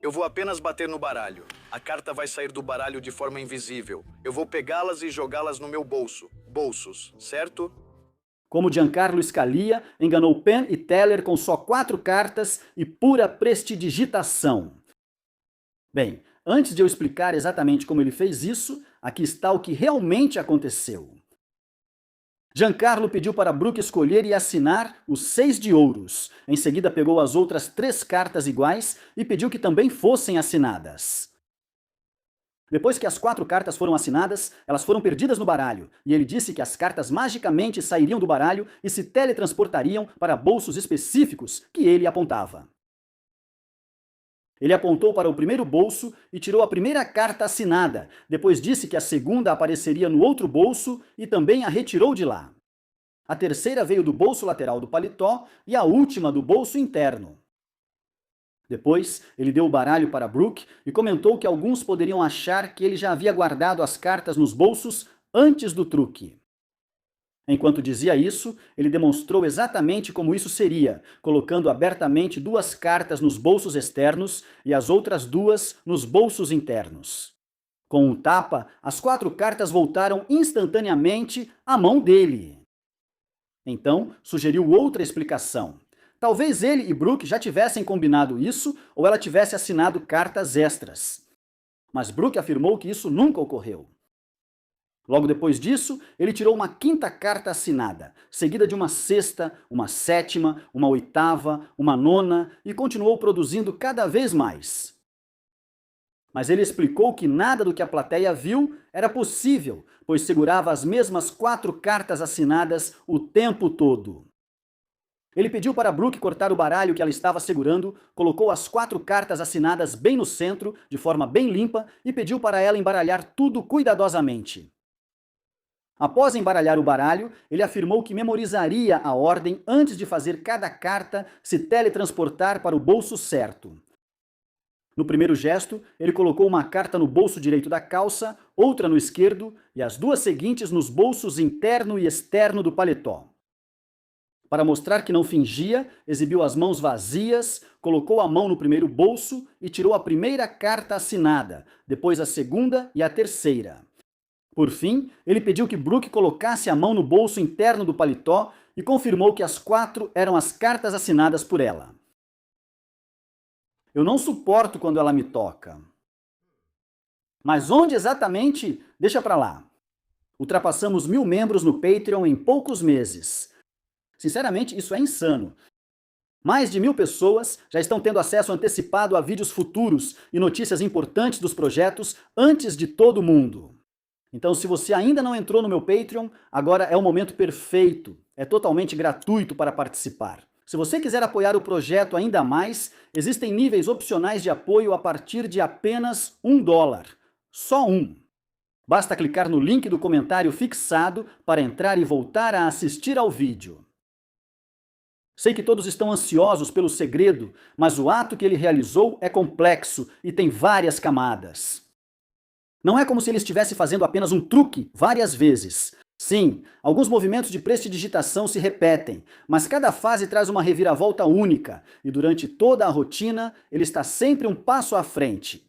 Eu vou apenas bater no baralho. A carta vai sair do baralho de forma invisível. Eu vou pegá-las e jogá-las no meu bolso. Bolsos, certo? Como Giancarlo Scalia enganou Penn e Teller com só 4 cartas e pura prestidigitação. Bem, antes de eu explicar exatamente como ele fez isso, aqui está o que realmente aconteceu. Giancarlo pediu para Brooke escolher e assinar os 6 de ouros. Em seguida pegou as outras 3 cartas iguais e pediu que também fossem assinadas. Depois que as 4 cartas foram assinadas, elas foram perdidas no baralho, e ele disse que as cartas magicamente sairiam do baralho e se teletransportariam para bolsos específicos que ele apontava. Ele apontou para o primeiro bolso e tirou a primeira carta assinada, depois disse que a segunda apareceria no outro bolso e também a retirou de lá. A terceira veio do bolso lateral do paletó e a última do bolso interno. Depois, ele deu o baralho para Brooke e comentou que alguns poderiam achar que ele já havia guardado as cartas nos bolsos antes do truque. Enquanto dizia isso, ele demonstrou exatamente como isso seria, colocando abertamente 2 cartas nos bolsos externos e as outras 2 nos bolsos internos. Com um tapa, as 4 cartas voltaram instantaneamente à mão dele. Então, sugeriu outra explicação. Talvez ele e Brooke já tivessem combinado isso ou ela tivesse assinado cartas extras. Mas Brooke afirmou que isso nunca ocorreu. Logo depois disso, ele tirou uma 5ª carta assinada, seguida de uma 6ª, uma 7ª, uma 8ª, uma 9ª e continuou produzindo cada vez mais. Mas ele explicou que nada do que a plateia viu era possível, pois segurava as mesmas 4 cartas assinadas o tempo todo. Ele pediu para Brooke cortar o baralho que ela estava segurando, colocou as 4 cartas assinadas bem no centro, de forma bem limpa, e pediu para ela embaralhar tudo cuidadosamente. Após embaralhar o baralho, ele afirmou que memorizaria a ordem antes de fazer cada carta se teletransportar para o bolso certo. No primeiro gesto, ele colocou uma carta no bolso direito da calça, outra no esquerdo e as 2 seguintes nos bolsos interno e externo do paletó. Para mostrar que não fingia, exibiu as mãos vazias, colocou a mão no primeiro bolso e tirou a primeira carta assinada, depois a segunda e a terceira. Por fim, ele pediu que Brooke colocasse a mão no bolso interno do paletó e confirmou que as 4 eram as cartas assinadas por ela. Eu não suporto quando ela me toca. Mas onde exatamente? Deixa pra lá. Ultrapassamos 1000 membros no Patreon em poucos meses. Sinceramente, isso é insano. Mais de 1000 pessoas já estão tendo acesso antecipado a vídeos futuros e notícias importantes dos projetos antes de todo mundo. Então, se você ainda não entrou no meu Patreon, agora é o momento perfeito. É totalmente gratuito para participar. Se você quiser apoiar o projeto ainda mais, existem níveis opcionais de apoio a partir de apenas $1. Só um. Basta clicar no link do comentário fixado para entrar e voltar a assistir ao vídeo. Sei que todos estão ansiosos pelo segredo, mas o ato que ele realizou é complexo e tem várias camadas. Não é como se ele estivesse fazendo apenas um truque várias vezes. Sim, alguns movimentos de prestidigitação se repetem, mas cada fase traz uma reviravolta única, e durante toda a rotina, ele está sempre um passo à frente.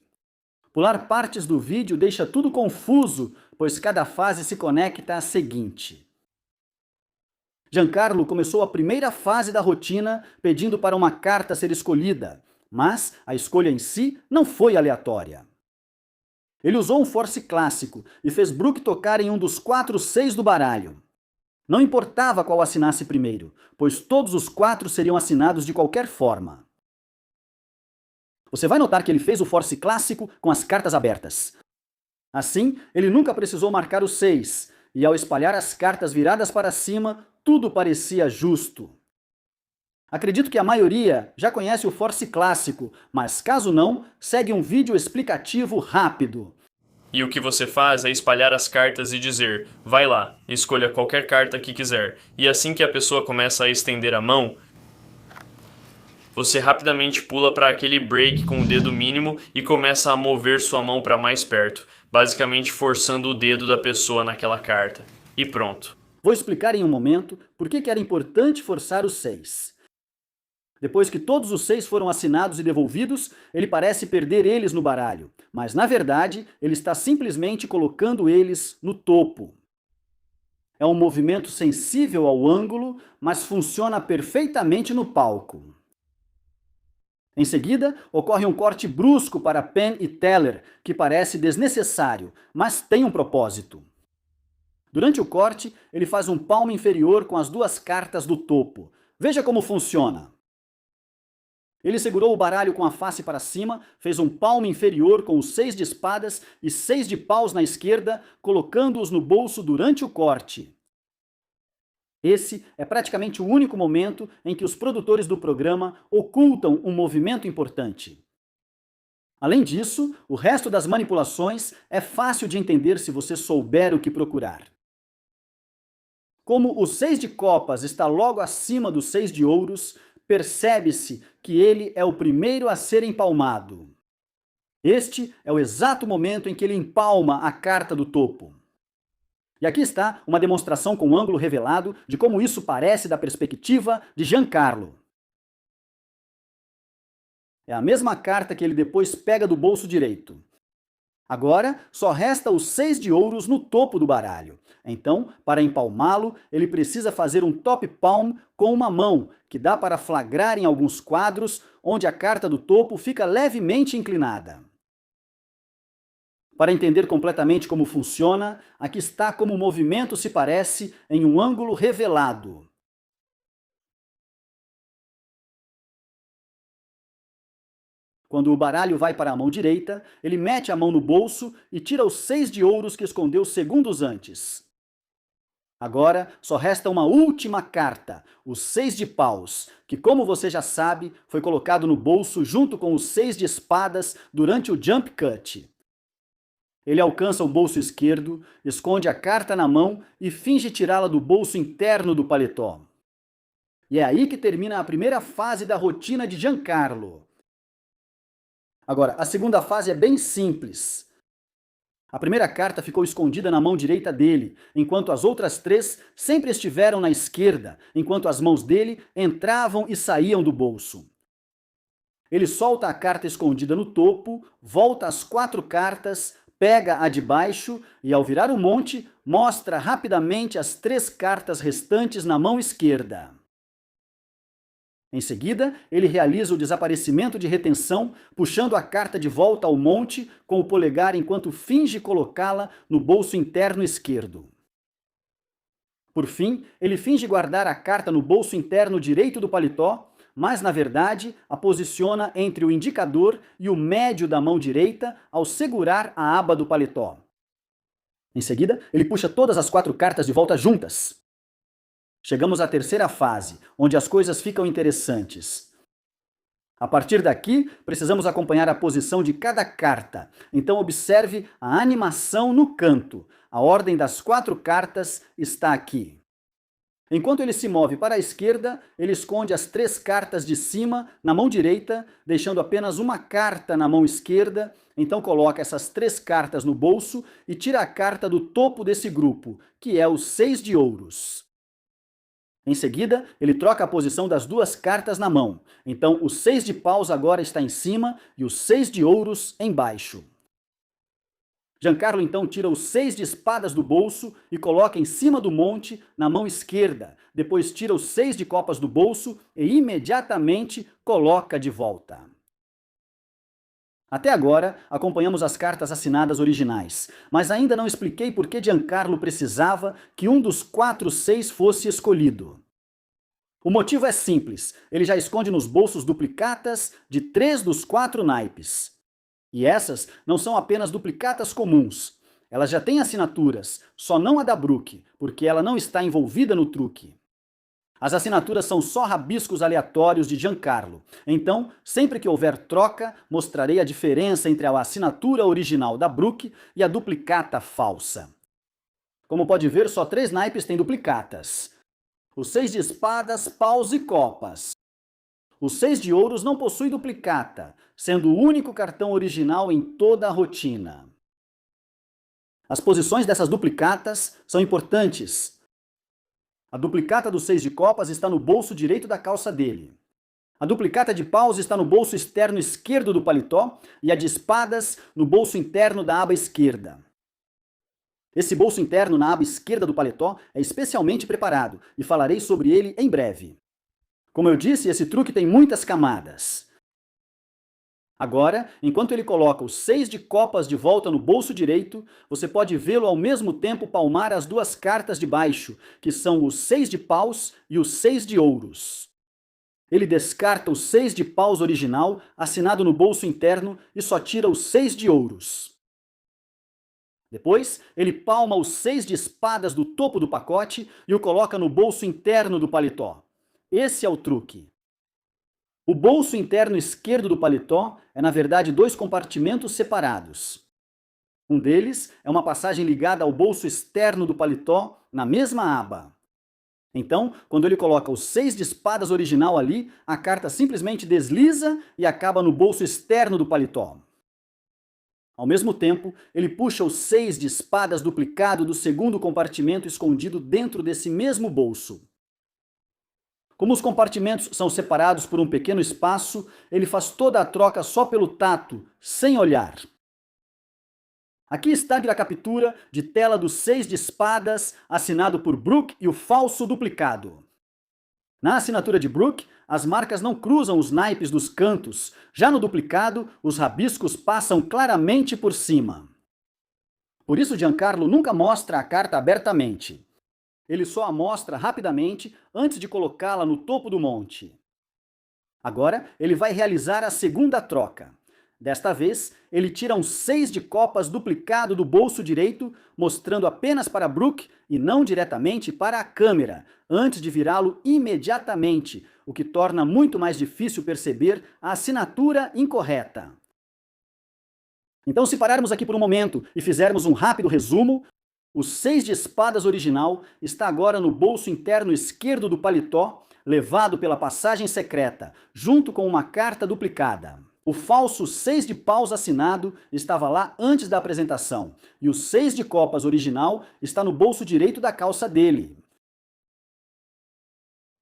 Pular partes do vídeo deixa tudo confuso, pois cada fase se conecta à seguinte. Giancarlo começou a primeira fase da rotina pedindo para uma carta ser escolhida, mas a escolha em si não foi aleatória. Ele usou um force clássico e fez Brooke tocar em um dos 4 6 do baralho. Não importava qual assinasse primeiro, pois todos os 4 seriam assinados de qualquer forma. Você vai notar que ele fez o force clássico com as cartas abertas. Assim, ele nunca precisou marcar o 6, e ao espalhar as cartas viradas para cima, tudo parecia justo. Acredito que a maioria já conhece o force clássico, mas caso não, segue um vídeo explicativo rápido. E o que você faz é espalhar as cartas e dizer, vai lá, escolha qualquer carta que quiser. E assim que a pessoa começa a estender a mão, você rapidamente pula para aquele break com o dedo mínimo e começa a mover sua mão para mais perto, basicamente forçando o dedo da pessoa naquela carta. E pronto. Vou explicar em um momento por que era importante forçar o 6. Depois que todos os 6 foram assinados e devolvidos, ele parece perder eles no baralho, mas na verdade ele está simplesmente colocando eles no topo. É um movimento sensível ao ângulo, mas funciona perfeitamente no palco. Em seguida, ocorre um corte brusco para Penn e Teller, que parece desnecessário, mas tem um propósito. Durante o corte, ele faz um palmo inferior com as 2 cartas do topo. Veja como funciona. Ele segurou o baralho com a face para cima, fez um palmo inferior com os 6 de espadas e 6 de paus na esquerda, colocando-os no bolso durante o corte. Esse é praticamente o único momento em que os produtores do programa ocultam um movimento importante. Além disso, o resto das manipulações é fácil de entender se você souber o que procurar. Como o 6 de copas está logo acima do 6 de ouros, percebe-se que ele é o primeiro a ser empalmado. Este é o exato momento em que ele empalma a carta do topo. E aqui está uma demonstração com ângulo revelado de como isso parece da perspectiva de Giancarlo. É a mesma carta que ele depois pega do bolso direito. Agora, só resta os 6 de ouros no topo do baralho. Então, para empalmá-lo, ele precisa fazer um top palm com uma mão, que dá para flagrar em alguns quadros, onde a carta do topo fica levemente inclinada. Para entender completamente como funciona, aqui está como o movimento se parece em um ângulo revelado. Quando o baralho vai para a mão direita, ele mete a mão no bolso e tira os 6 de ouros que escondeu segundos antes. Agora, só resta uma última carta, os 6 de paus, que, como você já sabe, foi colocado no bolso junto com os 6 de espadas durante o jump cut. Ele alcança o bolso esquerdo, esconde a carta na mão e finge tirá-la do bolso interno do paletó. E é aí que termina a primeira fase da rotina de Giancarlo. Agora, a segunda fase é bem simples. A primeira carta ficou escondida na mão direita dele, enquanto as outras 3 sempre estiveram na esquerda, enquanto as mãos dele entravam e saíam do bolso. Ele solta a carta escondida no topo, volta as 4 cartas, pega a de baixo e, ao virar o monte, mostra rapidamente as 3 cartas restantes na mão esquerda. Em seguida, ele realiza o desaparecimento de retenção, puxando a carta de volta ao monte com o polegar enquanto finge colocá-la no bolso interno esquerdo. Por fim, ele finge guardar a carta no bolso interno direito do paletó, mas na verdade a posiciona entre o indicador e o médio da mão direita ao segurar a aba do paletó. Em seguida, ele puxa todas as 4 cartas de volta juntas. Chegamos à terceira fase, onde as coisas ficam interessantes. A partir daqui, precisamos acompanhar a posição de cada carta. Então observe a animação no canto. A ordem das 4 cartas está aqui. Enquanto ele se move para a esquerda, ele esconde as 3 cartas de cima na mão direita, deixando apenas uma carta na mão esquerda. Então coloca essas 3 cartas no bolso e tira a carta do topo desse grupo, que é o 6 de ouros. Em seguida, ele troca a posição das 2 cartas na mão. Então, o 6 de paus agora está em cima e o 6 de ouros embaixo. Giancarlo então tira os 6 de espadas do bolso e coloca em cima do monte na mão esquerda. Depois tira os 6 de copas do bolso e imediatamente coloca de volta. Até agora, acompanhamos as cartas assinadas originais, mas ainda não expliquei por que Giancarlo precisava que um dos 4 6 fosse escolhido. O motivo é simples, ele já esconde nos bolsos duplicatas de 3 dos 4 naipes. E essas não são apenas duplicatas comuns, elas já têm assinaturas, só não a da Brooke, porque ela não está envolvida no truque. As assinaturas são só rabiscos aleatórios de Giancarlo. Então, sempre que houver troca, mostrarei a diferença entre a assinatura original da Brooke e a duplicata falsa. Como pode ver, só 3 naipes têm duplicatas. O 6 de espadas, paus e copas. O 6 de ouros não possui duplicata, sendo o único cartão original em toda a rotina. As posições dessas duplicatas são importantes. A duplicata do 6 de copas está no bolso direito da calça dele. A duplicata de paus está no bolso externo esquerdo do paletó e a de espadas no bolso interno da aba esquerda. Esse bolso interno na aba esquerda do paletó é especialmente preparado e falarei sobre ele em breve. Como eu disse, esse truque tem muitas camadas. Agora, enquanto ele coloca os 6 de copas de volta no bolso direito, você pode vê-lo ao mesmo tempo palmar as duas cartas de baixo, que são os 6 de paus e os 6 de ouros. Ele descarta os 6 de paus original, assinado no bolso interno, e só tira os 6 de ouros. Depois, ele palma os 6 de espadas do topo do pacote e o coloca no bolso interno do paletó. Esse é o truque. O bolso interno esquerdo do paletó é, na verdade, 2 compartimentos separados. Um deles é uma passagem ligada ao bolso externo do paletó, na mesma aba. Então, quando ele coloca os 6 de espadas original ali, a carta simplesmente desliza e acaba no bolso externo do paletó. Ao mesmo tempo, ele puxa os 6 de espadas duplicado do segundo compartimento escondido dentro desse mesmo bolso. Como os compartimentos são separados por um pequeno espaço, ele faz toda a troca só pelo tato, sem olhar. Aqui está a captura de tela dos 6 de espadas, assinado por Brook e o falso duplicado. Na assinatura de Brook, as marcas não cruzam os naipes dos cantos. Já no duplicado, os rabiscos passam claramente por cima. Por isso, Giancarlo nunca mostra a carta abertamente. Ele só a mostra rapidamente antes de colocá-la no topo do monte. Agora, ele vai realizar a segunda troca. Desta vez, ele tira um 6 de copas duplicado do bolso direito, mostrando apenas para Brook e não diretamente para a câmera, antes de virá-lo imediatamente, o que torna muito mais difícil perceber a assinatura incorreta. Então, se pararmos aqui por um momento e fizermos um rápido resumo, o 6 de espadas original está agora no bolso interno esquerdo do paletó, levado pela passagem secreta, junto com uma carta duplicada. O falso 6 de paus assinado estava lá antes da apresentação, e o 6 de copas original está no bolso direito da calça dele.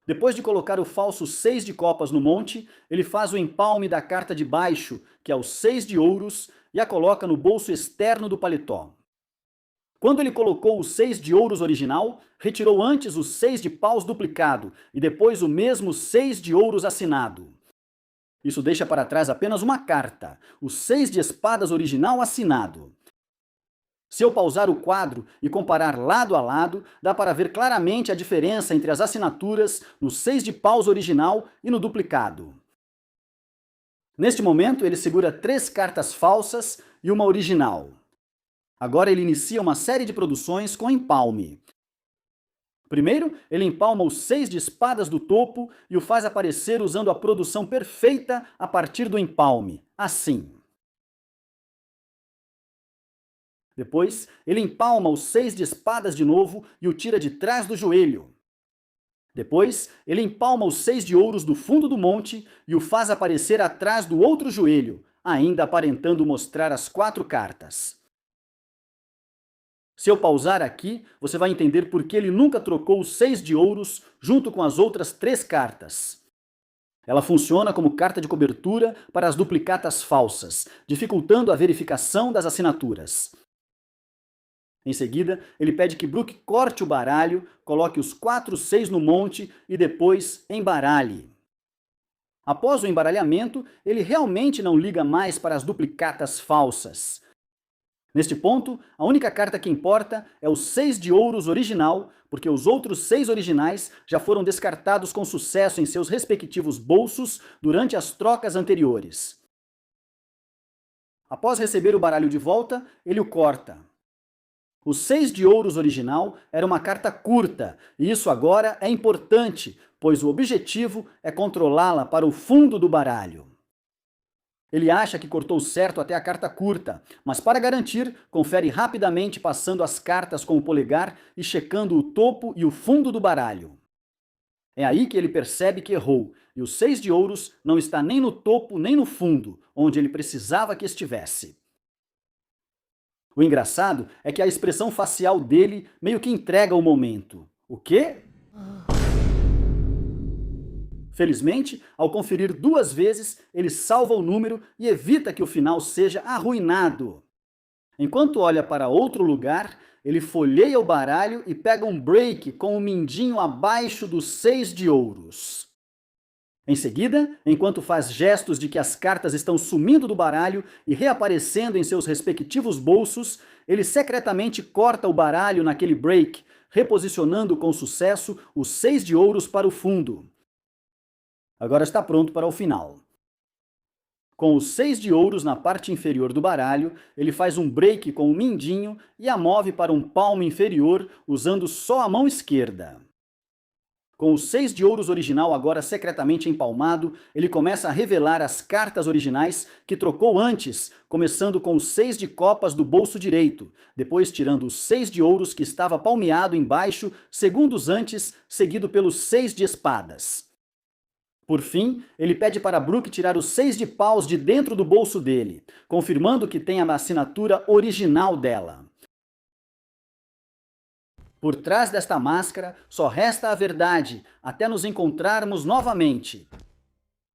Depois de colocar o falso 6 de copas no monte, ele faz o empalme da carta de baixo, que é o 6 de ouros, e a coloca no bolso externo do paletó. Quando ele colocou o 6 de ouros original, retirou antes o 6 de paus duplicado e depois o mesmo 6 de ouros assinado. Isso deixa para trás apenas uma carta, o 6 de espadas original assinado. Se eu pausar o quadro e comparar lado a lado, dá para ver claramente a diferença entre as assinaturas no 6 de paus original e no duplicado. Neste momento, ele segura 3 cartas falsas e uma original. Agora ele inicia uma série de produções com empalme. Primeiro, ele empalma os 6 de espadas do topo e o faz aparecer usando a produção perfeita a partir do empalme, assim. Depois, ele empalma os 6 de espadas de novo e o tira de trás do joelho. Depois, ele empalma os 6 de ouros do fundo do monte e o faz aparecer atrás do outro joelho, ainda aparentando mostrar as 4 cartas. Se eu pausar aqui, você vai entender por que ele nunca trocou os 6 de ouros junto com as outras 3 cartas. Ela funciona como carta de cobertura para as duplicatas falsas, dificultando a verificação das assinaturas. Em seguida, ele pede que Brook corte o baralho, coloque os 4 6 no monte e depois embaralhe. Após o embaralhamento, ele realmente não liga mais para as duplicatas falsas. Neste ponto, a única carta que importa é o 6 de ouros original, porque os outros 6 originais já foram descartados com sucesso em seus respectivos bolsos durante as trocas anteriores. Após receber o baralho de volta, ele o corta. O 6 de ouros original era uma carta curta, e isso agora é importante, pois o objetivo é controlá-la para o fundo do baralho. Ele acha que cortou certo até a carta curta, mas para garantir, confere rapidamente passando as cartas com o polegar e checando o topo e o fundo do baralho. É aí que ele percebe que errou, e o 6 de ouros não está nem no topo nem no fundo, onde ele precisava que estivesse. O engraçado é que a expressão facial dele meio que entrega o momento. O quê? Felizmente, ao conferir 2 vezes, ele salva o número e evita que o final seja arruinado. Enquanto olha para outro lugar, ele folheia o baralho e pega um break com o mindinho abaixo dos 6 de ouros. Em seguida, enquanto faz gestos de que as cartas estão sumindo do baralho e reaparecendo em seus respectivos bolsos, ele secretamente corta o baralho naquele break, reposicionando com sucesso os 6 de ouros para o fundo. Agora está pronto para o final. Com os 6 de ouros na parte inferior do baralho, ele faz um break com o mindinho e a move para um palmo inferior usando só a mão esquerda. Com os 6 de ouros original agora secretamente empalmado, ele começa a revelar as cartas originais que trocou antes, começando com os 6 de copas do bolso direito, depois tirando os 6 de ouros que estava palmeado embaixo, segundos antes, seguido pelos 6 de espadas. Por fim, ele pede para Brooke tirar os 6 de paus de dentro do bolso dele, confirmando que tem a assinatura original dela. Por trás desta máscara, só resta a verdade, até nos encontrarmos novamente.